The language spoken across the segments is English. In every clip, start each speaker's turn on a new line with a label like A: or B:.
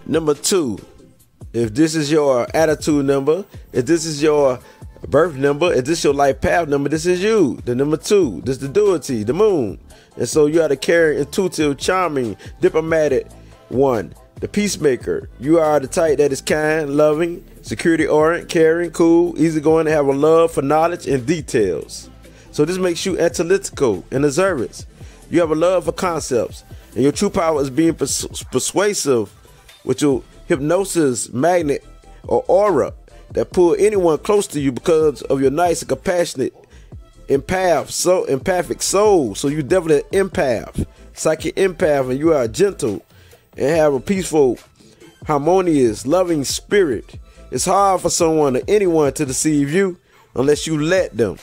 A: Number 2, if this is your attitude number, if this is your birth number, if this is your life path number, this is you. The number 2, this is the duality, the moon. And so you are the caring, intuitive, charming, diplomatic one, the peacemaker. You are the type that is kind, loving, security-oriented, caring, cool, easygoing, and have a love for knowledge and details. So this makes you analytical and observant. You have a love for concepts, and your true power is being persuasive with your hypnosis, magnet, or aura that pull anyone close to you because of your nice and compassionate empathic soul. So you definitely an empath, psychic empath, and you are gentle and have a peaceful, harmonious, loving spirit. It's hard for someone or anyone to deceive you unless you let them.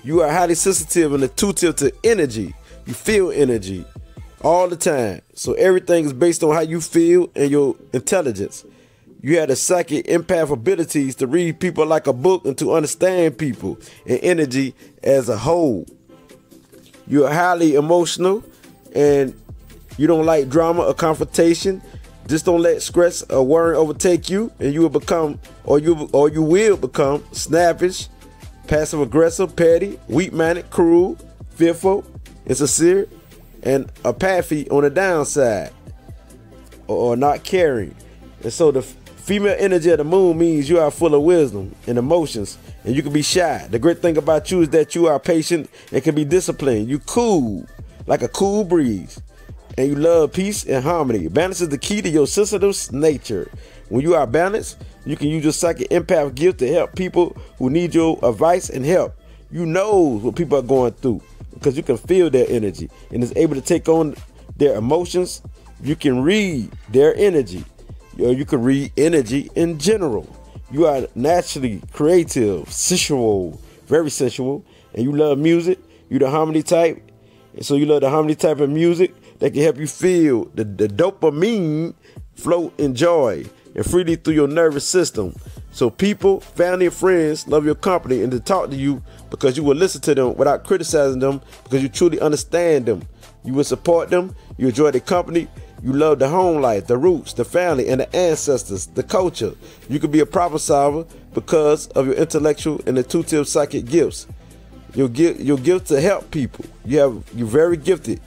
A: You are highly sensitive and intuitive to energy. You feel energy all the time. So everything is based on how you feel and your intelligence. You have the psychic empath abilities to read people like a book and to understand people and energy as a whole. You are highly emotional and you don't like drama or confrontation. Just don't let stress or worry overtake you, and you will become, or you will become snappish, passive aggressive, petty, weak-minded, cruel, fearful, insincere, and apathy on the downside, or not caring. And so the female energy of the moon means you are full of wisdom and emotions, and you can be shy. The great thing about you is that you are patient and can be disciplined. You cool, like a cool breeze, and you love peace and harmony. Balance is the key to your sensitive nature. When you are balanced, you can use your psychic empath gift to help people who need your advice and help. You know what people are going through because you can feel their energy and is able to take on their emotions. You can read their energy. You can read energy in general. You are naturally creative, sensual, very sensual, and you love music. You're the harmony type, and so you love the harmony type of music that can help you feel the dopamine flow in joy and freely through your nervous system. So people, family, and friends love your company and to talk to you because you will listen to them without criticizing them because you truly understand them. You will support them. You enjoy their company. You love the home life, the roots, the family, and the ancestors, the culture. You can be a problem solver because of your intellectual and intuitive psychic gifts. Your gift to help people. You're very gifted,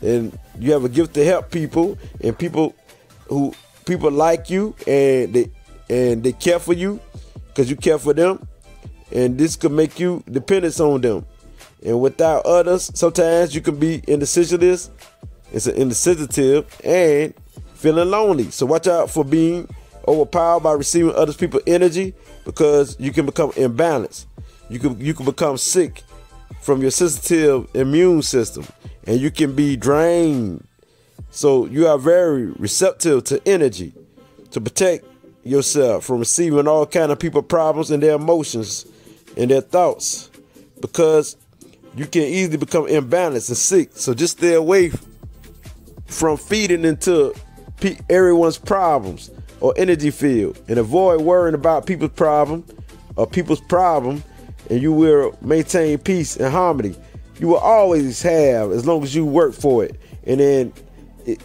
A: and you have a gift to help people, and people like you, and they care for you because you care for them, and this could make you dependent on them. And without others, sometimes you can be indecisive, and feeling lonely. So watch out for being overpowered by receiving other people's energy because you can become imbalanced. You can become sick from your sensitive immune system, and you can be drained. So you are very receptive to energy to protect yourself from receiving all kind of people problems and their emotions and their thoughts because you can easily become imbalanced and sick. So just stay away from feeding into everyone's problems or energy field and avoid worrying about people's problem, and you will maintain peace and harmony. You will always have, as long as you work for it. And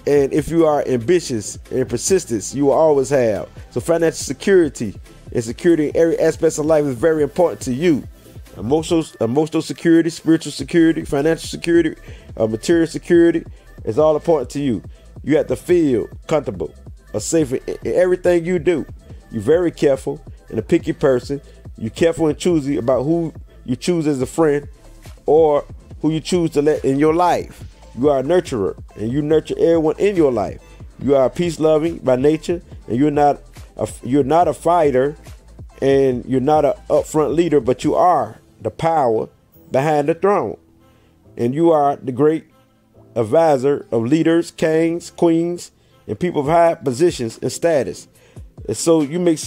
A: if you are ambitious and persistent, you will always have. So financial security and security in every aspect of life is very important to you. Emotional security, spiritual security, financial security, material security is all important to you. You have to feel comfortable or safe in everything you do. You're very careful and a picky person. You're careful and choosy about who you choose as a friend or who you choose to let in your life. You are a nurturer, and you nurture everyone in your life. You are peace-loving by nature, and you're not a fighter, and you're not an upfront leader, but you are the power behind the throne. And you are the great advisor of leaders, kings, queens, and people of high positions and status. And so you make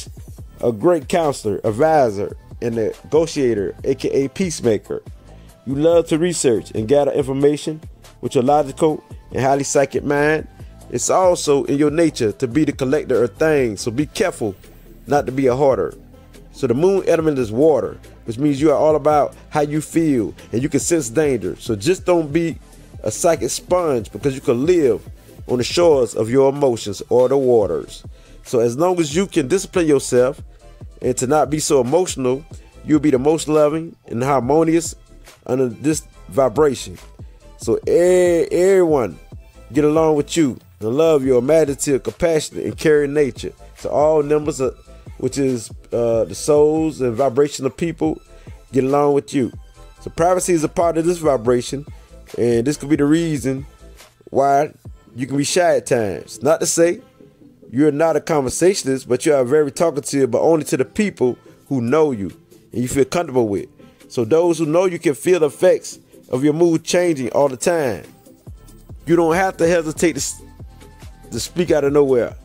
A: a great counselor, advisor, and negotiator, aka peacemaker. You love to research and gather information with your logical and highly psychic mind. It's also in your nature to be the collector of things, so be careful not to be a hoarder. So the moon element is water, which means you are all about how you feel and you can sense danger. So just don't be a psychic sponge because you can live on the shores of your emotions or the waters. So as long as you can discipline yourself and to not be so emotional, you'll be the most loving and harmonious under this vibration. So everyone get along with you and love your imaginative, compassionate, and caring nature. So all numbers, which is the souls and vibration of people, get along with you. So privacy is a part of this vibration, and this could be the reason why you can be shy at times. Not to say you're not a conversationalist, but you are very talkative, but only to the people who know you and you feel comfortable with. So those who know you can feel the effects of your mood changing all the time. You don't have to hesitate to speak out of nowhere.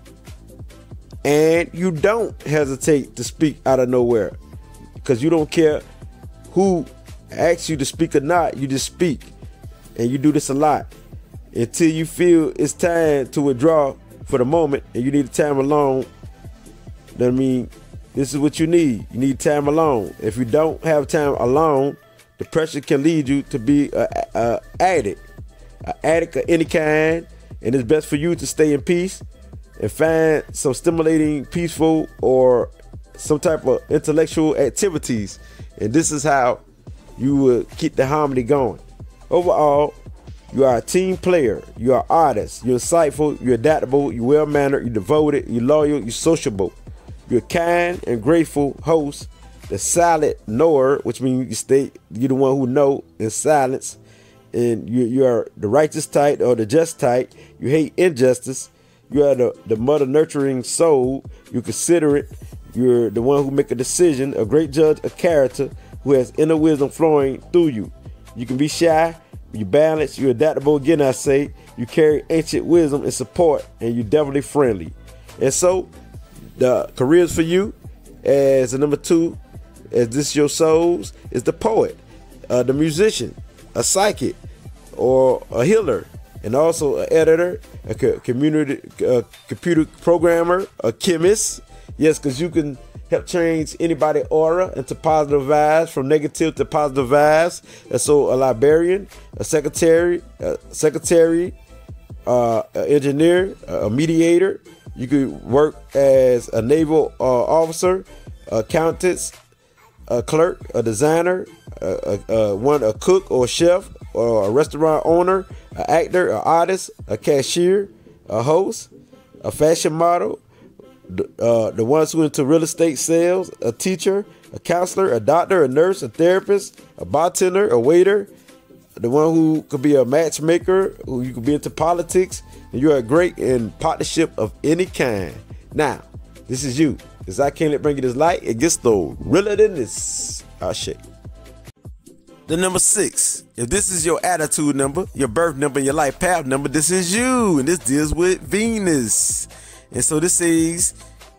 A: And you don't hesitate to speak out of nowhere, because you don't care who asks you to speak or not. You just speak. And you do this a lot until you feel it's time to withdraw for the moment and you need time alone. That means this is what you need. You need time alone. If you don't have time alone, depression can lead you to be an addict of any kind. And it's best for you to stay in peace and find some stimulating, peaceful, or some type of intellectual activities. And this is how you will keep the harmony going. Overall, you are a team player. You are an artist. You're insightful. You're adaptable. You're well-mannered. You're devoted. You're loyal. You're sociable. You're a kind and grateful host. The silent knower, which means you're the one who know in silence. And you are the righteous type or the just type. You hate injustice. You are the mother nurturing soul. You're considerate. You're the one who make a decision. A great judge of character who has inner wisdom flowing through you. You can be shy. You're balanced, you're adaptable. Again, I say you carry ancient wisdom and support, and you're definitely friendly. And so the careers for you as a number 2, as this your souls, is the poet, the musician, a psychic, or a healer, and also an editor, a computer programmer, a chemist. Yes, because you can help change anybody's aura into positive vibes, from negative to positive vibes. And so a librarian, a secretary, an engineer, a mediator. You could work as a naval officer, accountant, a clerk, a designer, a cook or chef, or a restaurant owner, an actor, an artist, a cashier, a host, a fashion model, the ones who are into real estate sales, a teacher, a counselor, a doctor, a nurse, a therapist, a bartender, a waiter, the one who could be a matchmaker, who you could be into politics, and you are great in partnership of any kind. Now, this is you. Because I can't bring you this light. It gets though realer than this. I'll shake. The number 6. If this is your attitude number, your birth number, your life path number, this is you. And this deals with Venus. And so this says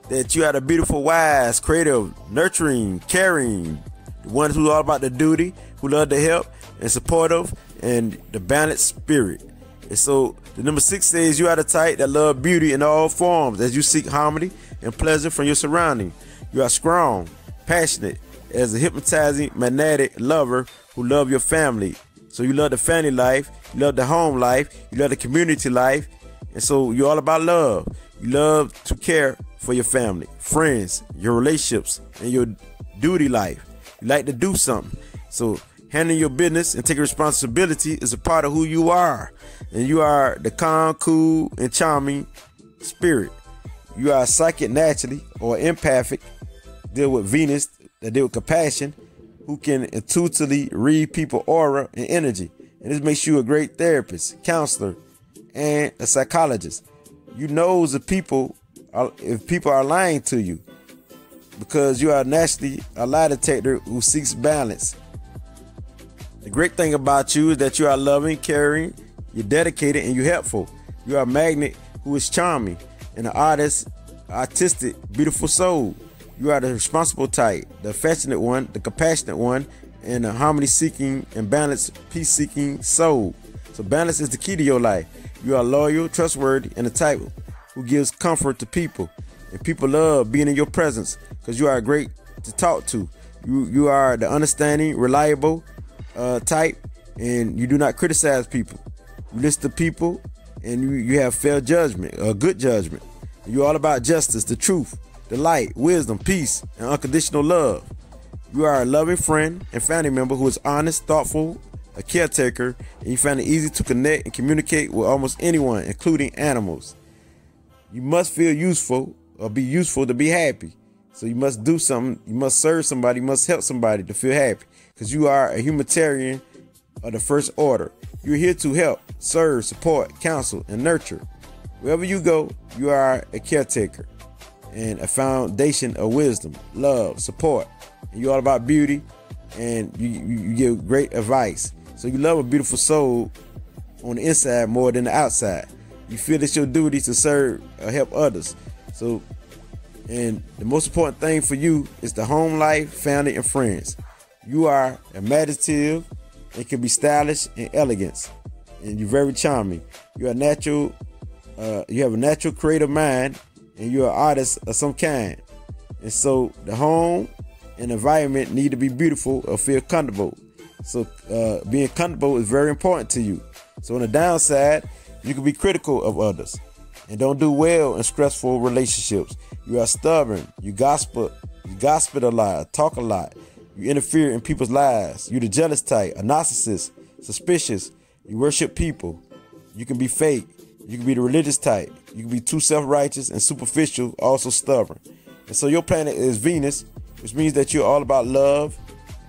A: that you are the beautiful, wise, creative, nurturing, caring, the one who's all about the duty, who love to help, and supportive, and the balanced spirit. And so the number 6 says you are the type that love beauty in all forms as you seek harmony and pleasure from your surroundings. You are strong, passionate, as a hypnotizing, magnetic lover who love your family. So you love the family life, you love the home life, you love the community life. And so you're all about love. You love to care for your family, friends, your relationships, and your duty life. You like to do something. So handling your business and taking responsibility is a part of who you are. And you are the calm, cool, and charming spirit. You are psychic naturally, or empathic, deal with Venus, that deal with compassion, who can intuitively read people's aura and energy. And this makes you a great therapist, counselor, and a psychologist. You know if people are lying to you, because you are naturally a lie detector who seeks balance. The great thing about you is that you are loving, caring, you're dedicated, and you're helpful. You are a magnet who is charming, and an artist, artistic, beautiful soul. You are the responsible type, the affectionate one, the compassionate one, and a harmony-seeking and balanced, peace-seeking soul. So balance is the key to your life. You are loyal, trustworthy, and the type who gives comfort to people. And people love being in your presence because you are great to talk to. You are the understanding, reliable type, and you do not criticize people. You listen to people and you have fair judgment, or good judgment. You're all about justice, the truth, the light, wisdom, peace, and unconditional love. You are a loving friend and family member who is honest, thoughtful, a caretaker, and you find it easy to connect and communicate with almost anyone, including animals. You must feel useful or be useful to be happy. So you must do something, you must serve somebody, you must help somebody to feel happy, because you are a humanitarian of the first order. You're here to help, serve, support, counsel, and nurture. Wherever you go, you are a caretaker and a foundation of wisdom, love, support. And you're all about beauty, and you give great advice. So you love a beautiful soul on the inside more than the outside. You feel it's your duty to serve or help others. So, and the most important thing for you is the home life, family, and friends. You are imaginative and can be stylish and elegant, and you're very charming. You're a natural, you have a natural creative mind, and you're an artist of some kind. And so the home and environment need to be beautiful or feel comfortable. So being comfortable is very important to you. So on the downside, you can be critical of others and don't do well in stressful relationships. You are stubborn. You gossip a lot, talk a lot. You interfere in people's lives. You're the jealous type, a narcissist, suspicious. You worship people. You can be fake. You can be the religious type. You can be too self-righteous and superficial, also stubborn. And so your planet is Venus, which means that you're all about love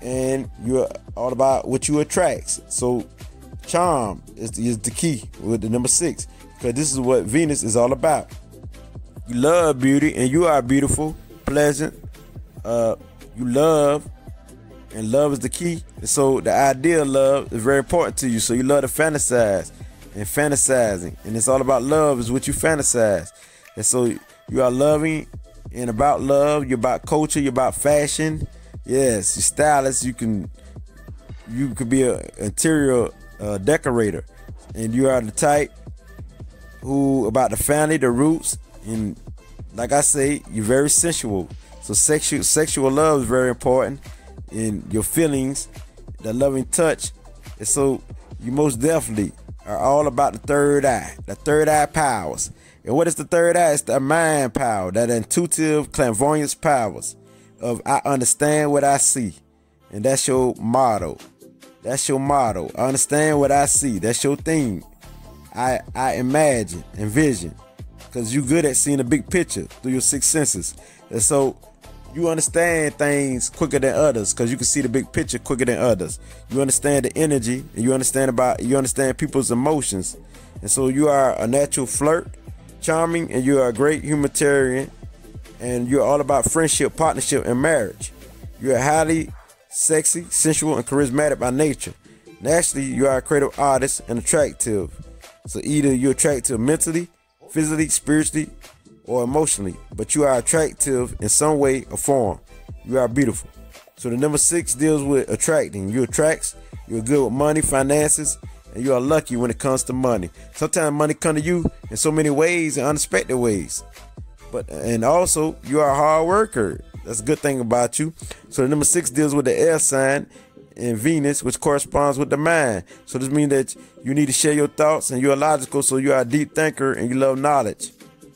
A: and you're all about what you attract. So charm is the key with the number 6, because this is what Venus is all about. You love beauty, and you are beautiful, pleasant. You love, and love is the key. And so the idea of love is very important to you. So you love to fantasize and fantasizing, and it's all about love is what you fantasize. And so you are loving and about love. You're about culture. You're about fashion. Yes, you're stylish. You could be an interior decorator, and you are the type who about the family, the roots, and like I say, you're very sensual. So sexual love is very important in your feelings, the loving touch. And so you most definitely are all about the third eye powers. And what is the third eye? It's the mind power, that intuitive clairvoyance powers of I understand what I see. And that's your motto. That's your motto. I understand what I see. That's your thing. I imagine, envision, because you're good at seeing the big picture through your 6 senses. And so you understand things quicker than others because you can see the big picture quicker than others. You understand the energy, and you understand people's emotions. And so you are a natural flirt, charming, and you are a great humanitarian, and you're all about friendship, partnership, and marriage. You're highly sexy, sensual, and charismatic by nature. Naturally, you are a creative artist and attractive. So either you're attractive mentally, physically, spiritually, or emotionally, but you are attractive in some way or form. You are beautiful. So the number 6 deals with attracting. You attracts. You're good with money, finances, and you are lucky when it comes to money. Sometimes money comes to you in so many ways and unexpected ways. And also you are a hard worker. That's a good thing about you. So the number 6 deals with the air sign in Venus, which corresponds with the mind. So this means that you need to share your thoughts, and you're logical. So you are a deep thinker, and you love knowledge.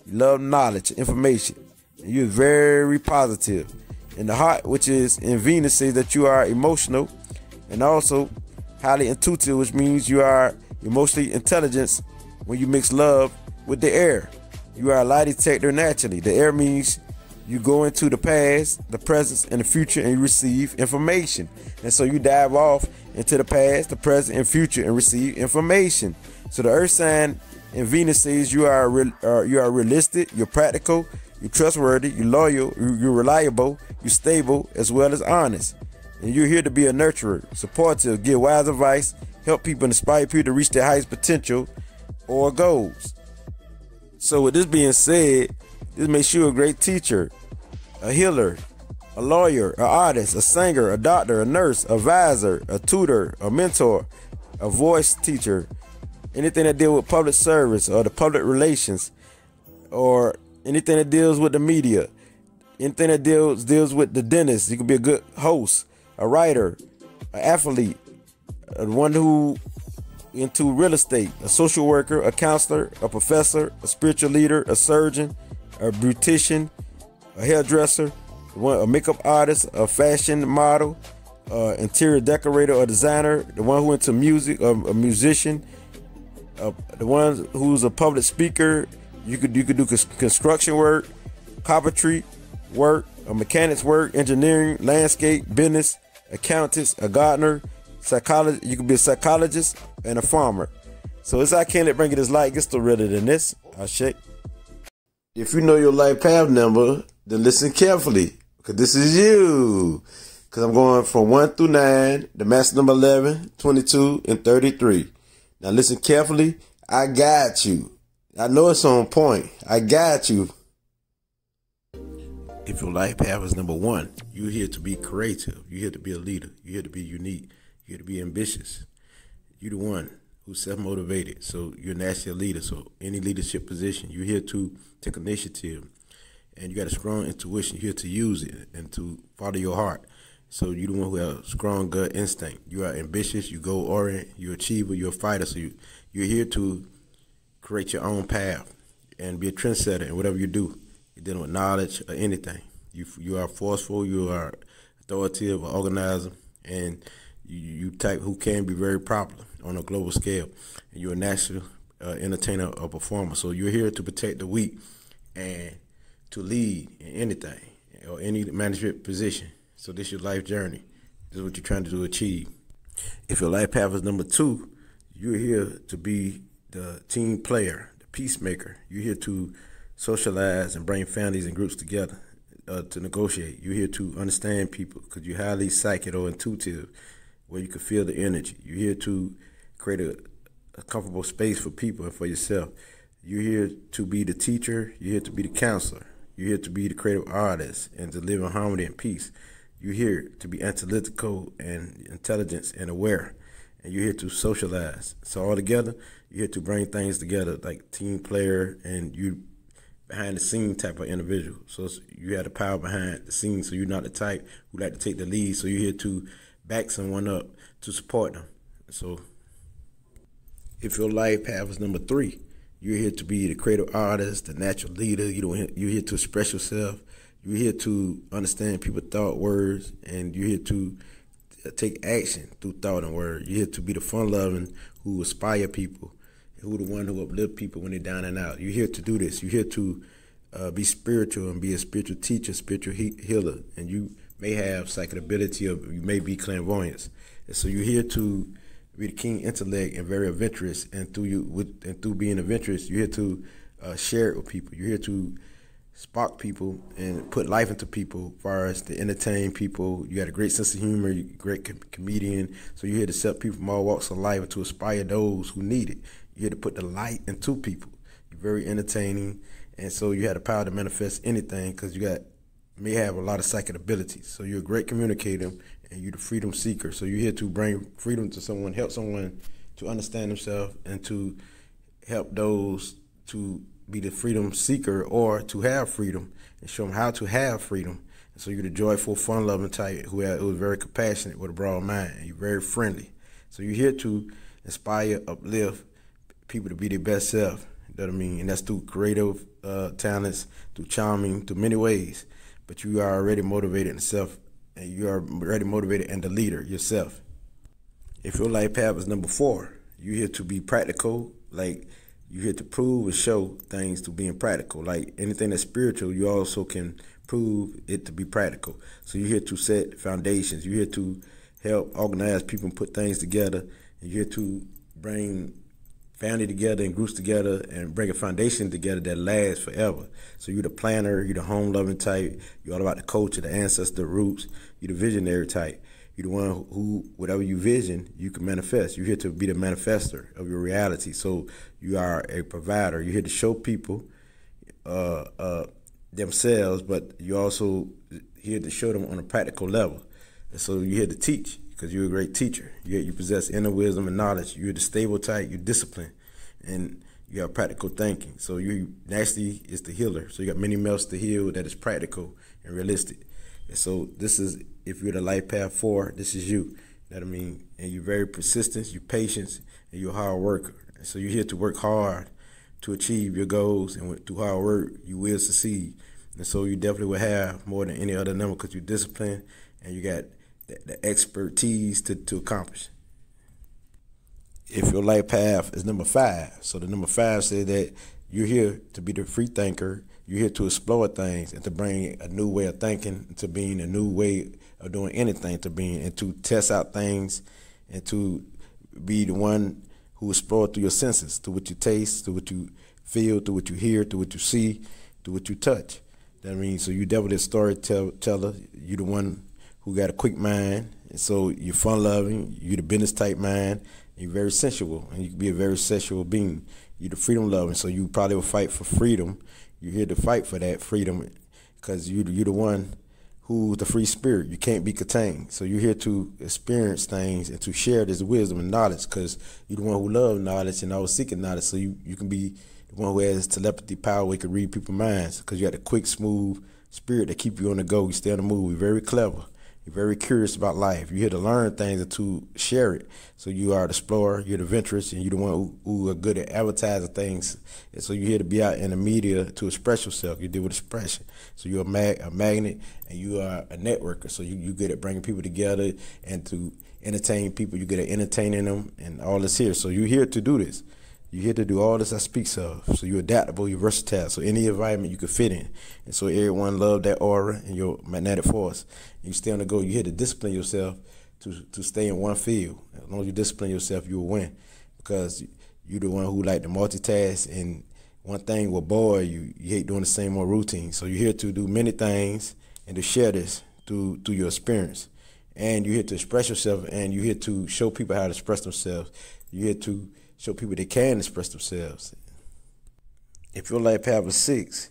A: You love knowledge, information, and you're very positive. And the heart, which is in Venus, says that you are emotional and also highly intuitive, which means you are emotionally intelligent when you mix love with the air. You are a lie detector naturally. The air means you go into the past, the present, and the future, and you receive information. And so you dive off into the past, the present, and future, and receive information. So the earth sign in Venus says you are realistic, you're practical, you're trustworthy, you're loyal, you're reliable, you're stable, as well as honest. And you're here to be a nurturer, supportive, give wise advice, help people, and inspire people to reach their highest potential or goals. So with this being said, this makes you a great teacher, a healer, a lawyer, an artist, a singer, a doctor, a nurse, a advisor, a tutor, a mentor, a voice teacher, anything that deals with public service or the public relations, or anything that deals with the media, anything that deals with the dentist. You can be a good host, a writer, an athlete, one who into real estate, a social worker, a counselor, a professor, a spiritual leader, a surgeon, a beautician, a hairdresser, a makeup artist, a fashion model, interior decorator or designer, the one who into music, a musician, the one who's a public speaker. You could do construction work, carpentry work, a mechanic's work, engineering, landscape, business, accountants, a gardener, psychologist. You could be a psychologist and a farmer. So it's I can't bring it as light. Gets still redder than this. I shake. If you know your life path number, then listen carefully, because this is you. Because I'm going from 1 through 9, the master number 11, 22, and 33. Now listen carefully. I got you. I know it's on point. I got you. If your life path is number 1, you're here to be creative. You're here to be a leader. You're here to be unique. You're here to be ambitious. You're the one who's self-motivated. So you're naturally a leader. So any leadership position, you're here to take initiative. And you got a strong intuition. You're here to use it and to follow your heart. So you're the one who has a strong gut instinct. You are ambitious. You goal-oriented. You're an achiever. You're a fighter. So you're here to create your own path and be a trendsetter in whatever you do. You're dealing with knowledge or anything. You are forceful. You are authoritative or organizer. And you type who can be very popular on a global scale. And you're a national entertainer or performer. So you're here to protect the weak and to lead in anything or any management position. So this is your life journey. This is what you're trying to achieve. If your life path is number 2, you're here to be the team player, the peacemaker. You're here to socialize and bring families and groups together to negotiate. You're here to understand people because you're highly psychic or intuitive, where you can feel the energy. You're here to create a comfortable space for people and for yourself. You're here to be the teacher. You're here to be the counselor. You're here to be the creative artist and to live in harmony and peace. You're here to be analytical and intelligent and aware. And you're here to socialize. So all together, you're here to bring things together like team player, and you behind the scene type of individual. So you have the power behind the scenes. So you're not the type who like to take the lead. So you're here to back someone up, to support them. So if your life path is number 3, you're here to be the creative artist, the natural leader. You're here to express yourself. You're here to understand people's thought, words, and you're here to take action through thought and word. You're here to be the fun-loving who inspire people, who the one who uplift people when they're down and out. You're here to do this. You're here to be spiritual and be a spiritual teacher, spiritual healer, and you may have psychic ability or you may be clairvoyance. And so you're here to be the keen intellect and very adventurous, and through being adventurous, you're here to share it with people. You're here to spark people and put life into people as far as to entertain people. You got a great sense of humor. You're a great comedian. So you're here to set people from all walks of life and to inspire those who need it. You're here to put the light into people. You're very entertaining. And so you have the power to manifest anything because you may have a lot of psychic abilities. So you're a great communicator and you're the freedom seeker. So you're here to bring freedom to someone, help someone to understand themselves and to help those to be the freedom seeker or to have freedom and show them how to have freedom. And so you're the joyful, fun-loving type who is very compassionate with a broad mind. And you're very friendly. So you're here to inspire, uplift people to be their best self. You know what I mean? And that's through creative talents, through charming, through many ways. But you are already motivated in self, and you are already motivated and the leader yourself. If your life path is number 4, you're here to be practical, like you're here to prove and show things to being practical. Like anything that's spiritual, you also can prove it to be practical. So you're here to set foundations. You're here to help organize people and put things together. And you're here to bring family together and groups together and bring a foundation together that lasts forever. So you're the planner, you're the home-loving type, you're all about the culture, the ancestor, the roots, you're the visionary type. You're the one who, whatever you vision, you can manifest. You're here to be the manifester of your reality. So you are a provider. You're here to show people themselves, but you're also here to show them on a practical level. And so you're here to teach because you're a great teacher. You possess inner wisdom and knowledge. You're the stable type. You're disciplined, and you have practical thinking. So you naturally is the healer. So you got many melts to heal that is practical and realistic. And so this is, if you're the life path 4, this is you. You know what I mean? And you're very persistent, you're patient, and you're a hard worker. And so you're here to work hard to achieve your goals, and through hard work, you will succeed. And so you definitely will have more than any other number because you're disciplined and you got the expertise to accomplish. If your life path is number 5, so the number 5 says that you're here to be the free thinker. You're here to explore things and to bring a new way of thinking, to being a new way of doing anything, to being and to test out things, and to be the one who explore through your senses, to what you taste, to what you feel, to what you hear, to what you see, to what you touch. That means, so you definitely a storyteller. You're the one who got a quick mind, and so you're fun-loving. You're the business type mind. You're very sensual, and you can be a very sexual being. You're the freedom-loving, so you probably will fight for freedom. You're here to fight for that freedom because you're the one who's the free spirit. You can't be contained. So you're here to experience things and to share this wisdom and knowledge because you're the one who loves knowledge and always seeking knowledge. So you can be the one who has telepathy power where you can read people's minds because you got a quick, smooth spirit that keep you on the go. You stay on the move. You're very clever. You're very curious about life. You're here to learn things and to share it. So you are the explorer, you're the adventurous, and you're the one who are good at advertising things. And so you're here to be out in the media to express yourself. You deal with expression. So you're a magnet, and you are a networker. So you're good at bringing people together and to entertain people. You're good at entertaining them and all this here. So you're here to do this. You're here to do all this I speaks of. So you're adaptable, you're versatile. So any environment you can fit in. And so everyone love that aura and your magnetic force. And you stay on the go. You're here to discipline yourself to stay in one field. As long as you discipline yourself, you will win. Because you're the one who like to multitask, and one thing will bore you. You hate doing the same old routine. So you're here to do many things and to share this through your experience. And you're here to express yourself, and you're here to show people how to express themselves. You're here to show people they can express themselves. If your life path is 6,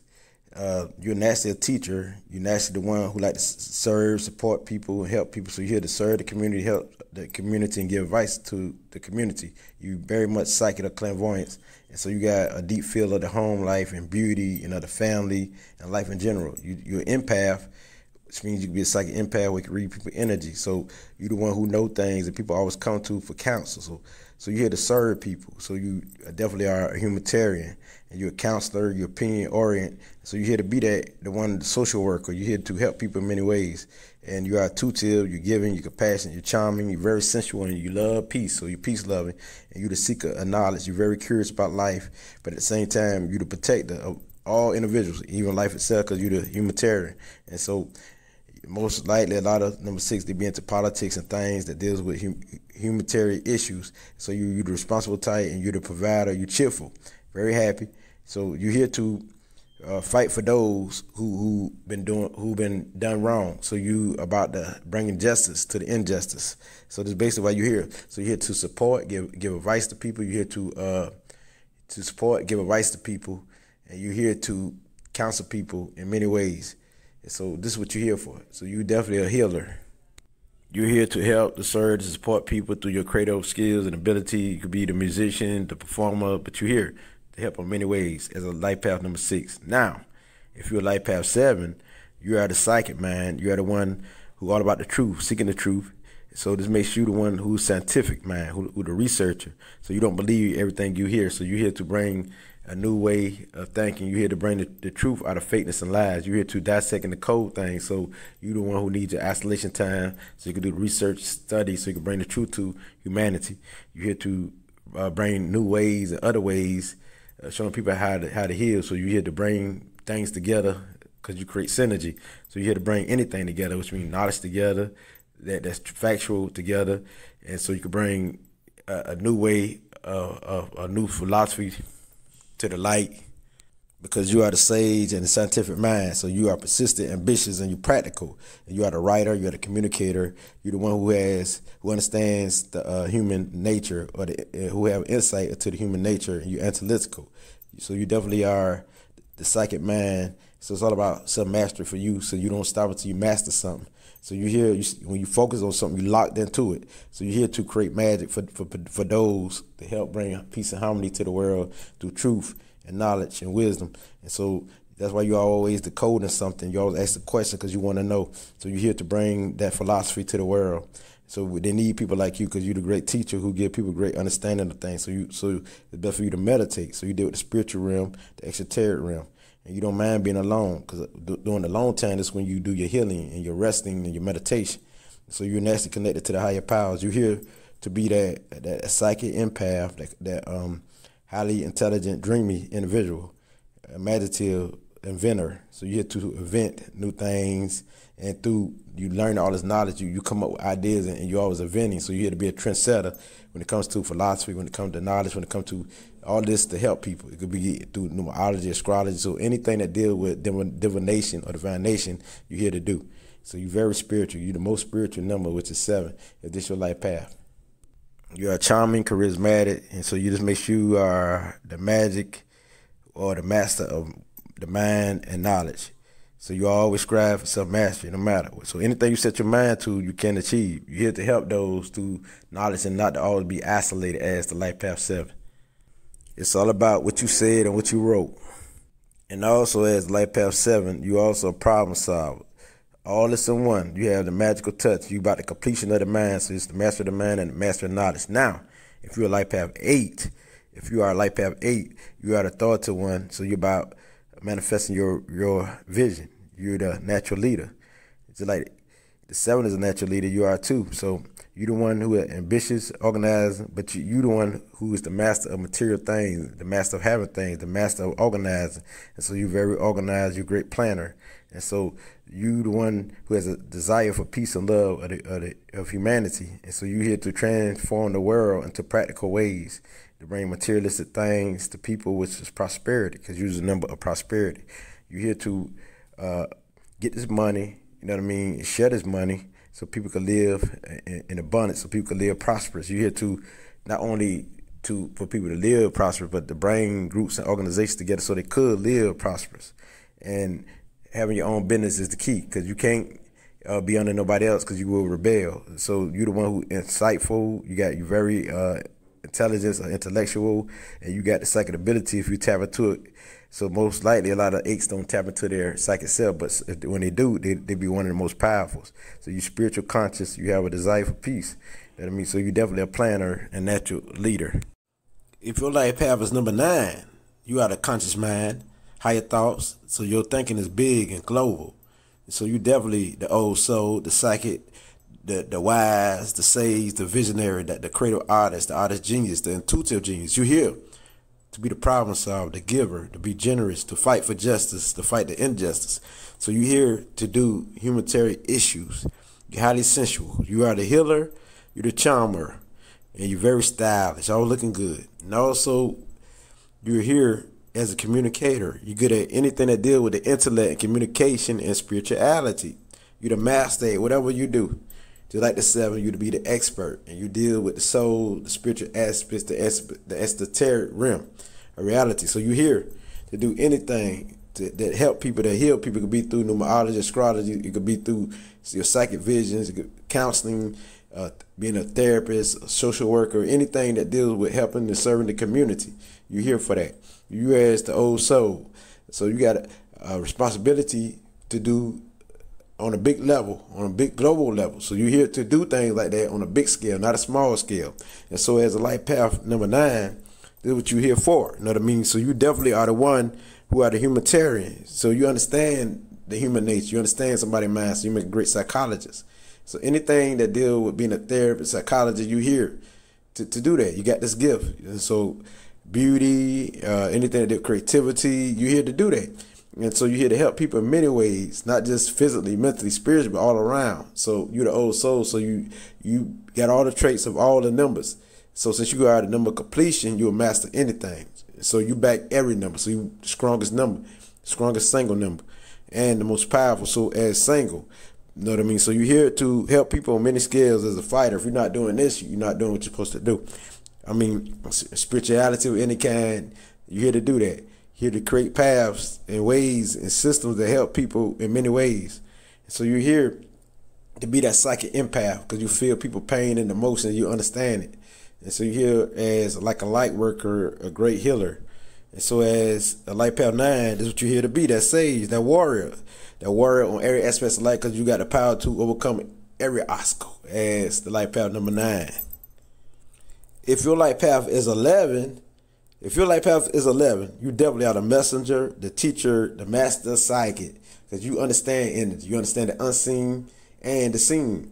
A: you're naturally a teacher. You're naturally the one who like to serve, support people, help people. So you're here to serve the community, help the community, and give advice to the community. You very much psychic or clairvoyance. And so you got a deep feel of the home life and beauty and of the family and life in general. You're an empath, which means you can be a psychic empath where you can read people's energy. So you're the one who know things that people always come to for counsel. So you're here to serve people. So you definitely are a humanitarian, and you're a counselor, you're opinion oriented. So you're here to be the social worker. You're here to help people in many ways. And you are intuitive, you're giving, you're compassionate, you're charming, you're very sensual, and you love peace. So you're peace loving, and you're the seeker of knowledge. You're very curious about life, but at the same time, you're the protector of all individuals, even life itself, because you're the humanitarian. And so most likely a lot of number 6, they be into politics and things that deals with humanitarian issues. So you're the responsible type, and you're the provider. You're cheerful, very happy. So you're here to fight for those who been done wrong. So you about to bringing justice to the injustice. So that's basically why you're here. So you're here to support, give advice to people. You're here to support, give advice to people, and you're here to counsel people in many ways. So this is what you're here for. So you're definitely a healer. You're here to help, to serve, to support people through your creative skills and ability. You could be the musician, the performer, but you're here to help in many ways as a life path number 6. Now, if you're a life path 7, you are the psychic mind. You are the one who all about the truth, seeking the truth. So this makes you the one who's scientific mind, who the researcher. So you don't believe everything you hear. So you're here to bring a new way of thinking. You're here to bring the truth out of fakeness and lies. You're here to dissect and decode things. So you're the one who needs your isolation time so you can do the research, study, so you can bring the truth to humanity. You're here to bring new ways and other ways, showing people how to heal. So you're here to bring things together because you create synergy. So you're here to bring anything together, which means knowledge together, that's factual together. And so you can bring a new way, a new philosophy to the light, because you are the sage and the scientific mind. So you are persistent, ambitious, and you're practical. And you are the writer, you are the communicator. You're the one who understands the human nature, or who have insight into the human nature, and you're analytical. So you definitely are the psychic mind. So it's all about self-mastery for you, so you don't stop until you master something. So you're here, when you focus on something, you're locked into it. So you're here to create magic for those to help bring peace and harmony to the world through truth and knowledge and wisdom. And so That's why you always decoding something. You always ask the question because you want to know. So you're here to bring that philosophy to the world. So they need people like you because you're the great teacher who give people great understanding of things. So it's best for you to meditate. So you deal with the spiritual realm, the exoteric realm. And you don't mind being alone because during the long time, that's when you do your healing and your resting and your meditation. So you're naturally connected to the higher powers. You're here to be that psychic empath, that highly intelligent, dreamy individual, imaginative inventor. So you're here to invent new things, and through you learn all this knowledge, you come up with ideas, and you're always inventing. So you're here to be a trendsetter when it comes to philosophy, when it comes to knowledge, when it comes to all this to help people. It could be through numerology, astrology, so anything that deals with divination or divination, you're here to do. So you're very spiritual. You're the most spiritual number, which is 7, if this is your life path. You're charming, charismatic, and so you just make sure you are the magic or the master of the mind and knowledge. So you always strive for self-mastery no matter what. So anything you set your mind to, you can achieve. You're here to help those through knowledge and not to always be isolated as the life path 7. It's all about what you said and what you wrote. And also as life path 7, you also a problem solver. All this in one. You have the magical touch. You about the completion of the mind. So it's the master of the mind and the master of knowledge. Now, if you're a life path 8, you are the authoritative one. So you're about manifesting your vision. You're the natural leader. It's like the 7 is a natural leader. You are too. So you're the one who is ambitious, organized, but you're the one who is the master of material things, the master of having things, the master of organizing. And so you're very organized. You're a great planner. And so you the one who has a desire for peace and love of humanity. And so you're here to transform the world into practical ways, to bring materialistic things to people, which is prosperity, because you're the number of prosperity. You're here to get this money, you know what I mean, share this money so people can live in abundance, so people can live prosperous. You're here to not only for people to live prosperous, but to bring groups and organizations together so they could live prosperous. And having your own business is the key, because you can't be under nobody else because you will rebel. So you're the one who insightful. You very intelligence or intellectual, and you got the psychic ability if you tap into it. So most likely a lot of 8s don't tap into their psychic self, but when they do, they be one of the most powerful. So you're spiritual conscious. You have a desire for peace. You know what I mean? So you're definitely a planner and natural leader. If your life path is number 9, you are the conscious mind, higher thoughts. So your thinking is big and global. So you definitely the old soul, the psychic, the wise, the sage, the visionary, the creative artist, the artist genius, the intuitive genius. You're here to be the problem solver, the giver, to be generous, to fight for justice, to fight the injustice. So you're here to do humanitarian issues. You're highly sensual. You are the healer, you're the charmer, and you're very stylish, all looking good. And also, you're here as a communicator. You're good at anything that deals with the intellect and communication and spirituality. You're the master at whatever you do. Just like the 7, you to be the expert, and you deal with the soul, the spiritual aspects, the esoteric realm of reality. So you're here to do anything that help people, that heal people. It could be through numerology, astrology. It could be through your psychic visions, counseling, being a therapist, a social worker, anything that deals with helping and serving the community. You're here for that. You as the old soul. So you got a responsibility to do on a big level, on a big global level. So you're here to do things like that on a big scale, not a small scale. And so as a life path number 9, this is what you're here for. You know what I mean? So you definitely are the one who are the humanitarian. So you understand the human nature. You understand somebody's mind. So you make a great psychologist. So anything that deals with being a therapist, psychologist, you're here to do that. You got this gift. And so beauty, anything that deals with creativity, you're here to do that. And so you're here to help people in many ways, not just physically, mentally, spiritually, but all around. So you're the old soul. So you got all the traits of all the numbers. So since you are the number of completion, you'll master anything. So you back every number. So you the strongest number, strongest single number, and the most powerful. So as single, you know what I mean? So you're here to help people on many scales as a fighter. If you're not doing this, you're not doing what you're supposed to do. I mean, spirituality of any kind, you're here to do that. Here to create paths and ways and systems that help people in many ways. So you're here to be that psychic empath because you feel people pain and emotion, you understand it. And so you're here as like a light worker, a great healer. And so as a light path 9, this is what you're here to be, that sage, that warrior on every aspect of life, because you got the power to overcome every obstacle as the light path number 9. If your light path is 11, you definitely are the messenger, the teacher, the master psychic, because you understand energy. You understand the unseen and the seen.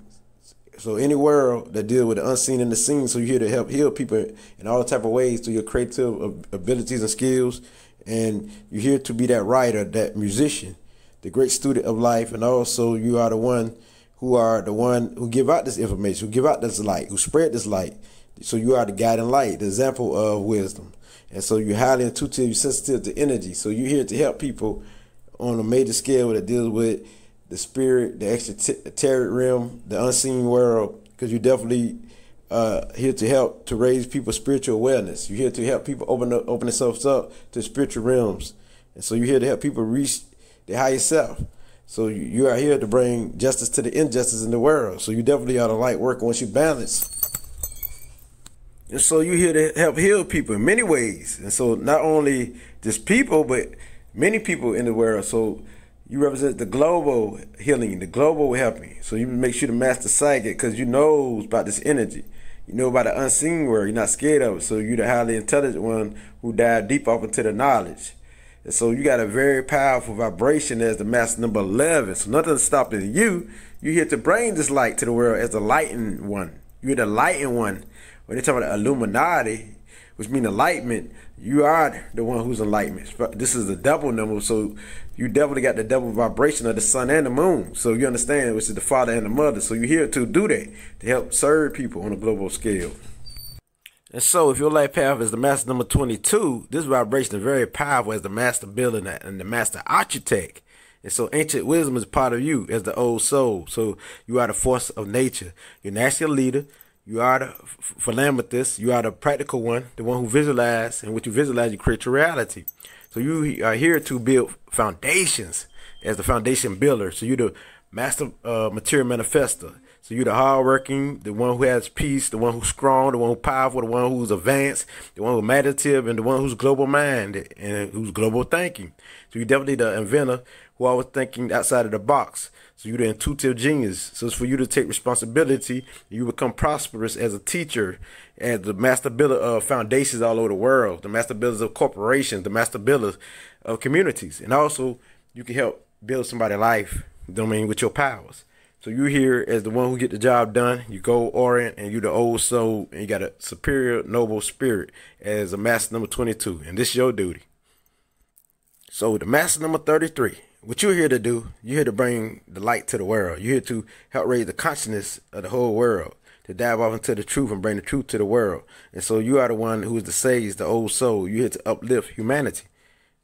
A: So any world that deals with the unseen and the seen, so you're here to help heal people in all type of ways through your creative abilities and skills. And you're here to be that writer, that musician, the great student of life. And also you are the one who give out this information, who give out this light, who spread this light. So you are the guiding light, the example of wisdom. And so you're highly intuitive, you're sensitive to energy. So you're here to help people on a major scale that deals with the spirit, the extraterrestrial realm, the unseen world, because you're definitely here to help to raise people's spiritual awareness. You're here to help people open themselves up to spiritual realms. And so you're here to help people reach their higher self. So you are here to bring justice to the injustice in the world. So you definitely are the light worker once you balance. And so you're here to help heal people in many ways. And so not only just people, but many people in the world. So you represent the global healing, the global helping. So you make sure to master psychic, because you know about this energy. You know about the unseen world. You're not scared of it. So you're the highly intelligent one who dive deep off into the knowledge. And so you got a very powerful vibration as the master number 11. So nothing's stopping you. You're here to bring this light to the world as the lightened one. You're the lightened one. When they talk about Illuminati, which means enlightenment, you are the one who's enlightenment. This is a double number, so you definitely got the double vibration of the sun and the moon. So you understand, which is the father and the mother. So you're here to do that, to help serve people on a global scale. And so if your life path is the master number 22, this vibration is very powerful as the master builder and the master architect. And so ancient wisdom is part of you as the old soul. So you are the force of nature. You're naturally a leader. You are the philanthropist. You are the practical one, the one who visualizes, and what you visualize, you create your reality. So you are here to build foundations as the foundation builder. So you're the master material manifester. So you're the hardworking, the one who has peace, the one who's strong, the one who's powerful, the one who's advanced, the one who's meditative, and the one who's global minded and who's global thinking. So you're definitely the inventor who always thinking outside of the box. So you're the intuitive genius. So it's for you to take responsibility. You become prosperous as a teacher, as the master builder of foundations all over the world, the master builders of corporations, the master builders of communities. And also you can help build somebody's life, with your powers. So you're here as the one who get the job done. You go orient, and you're the old soul, and you got a superior noble spirit as a master number 22. And this is your duty. So the master number 33. What you're here to do, you're here to bring the light to the world. You're here to help raise the consciousness of the whole world, to dive off into the truth and bring the truth to the world. And so you are the one who is the sage, the old soul. You're here to uplift humanity.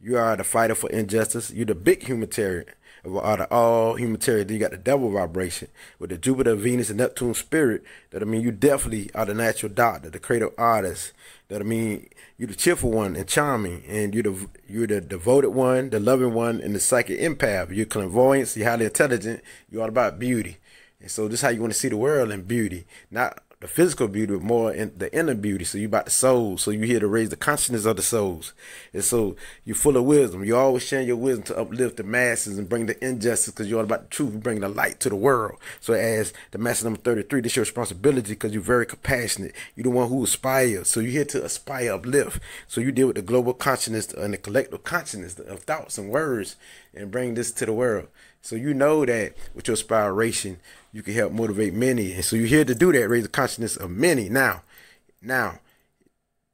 A: You are the fighter for injustice. You're the big humanitarian. Out of all humanitarian, then you got the double vibration with the Jupiter, Venus, and Neptune spirit. That you definitely are the natural doctor, the creative artist. That you're the cheerful one and charming, and you're the devoted one, the loving one, and the psychic empath. You're clairvoyant, you're highly intelligent. You're all about beauty, and so this is how you want to see the world in beauty, not the physical beauty, but more in the inner beauty. So you about the soul. So you're here to raise the consciousness of the souls. And so you're full of wisdom. You're always sharing your wisdom to uplift the masses and bring the injustice, because you're all about the truth and bring the light to the world. So as the master number 33, this is your responsibility, because you're very compassionate. You're the one who aspires. So you're here to aspire, uplift. So you deal with the global consciousness and the collective consciousness of thoughts and words and bring this to the world. So you know that with your inspiration, you can help motivate many. And so you're here to do that, raise the consciousness of many. Now,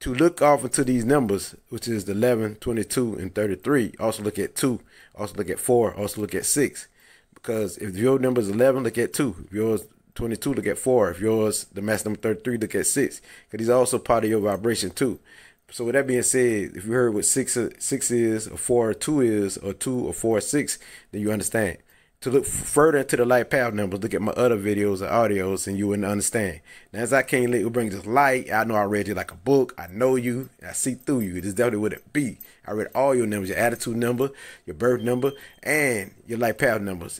A: to look off into these numbers, which is the 11, 22, and 33, also look at 2, also look at 4, also look at 6. Because if your number is 11, look at 2. If yours 22, look at 4. If yours, the master number 33, look at 6. Because these are also part of your vibration too. So with that being said, if you heard what 6 is, or 4 or 2 is, or 2 or 4 or 6, then you understand. To look further into the light path numbers, look at my other videos or audios, and you wouldn't understand. Now, as I can't let you bring this light, I know I read you like a book. I know you. I see through you. This definitely what it be. I read all your numbers, your attitude number, your birth number, and your light path numbers.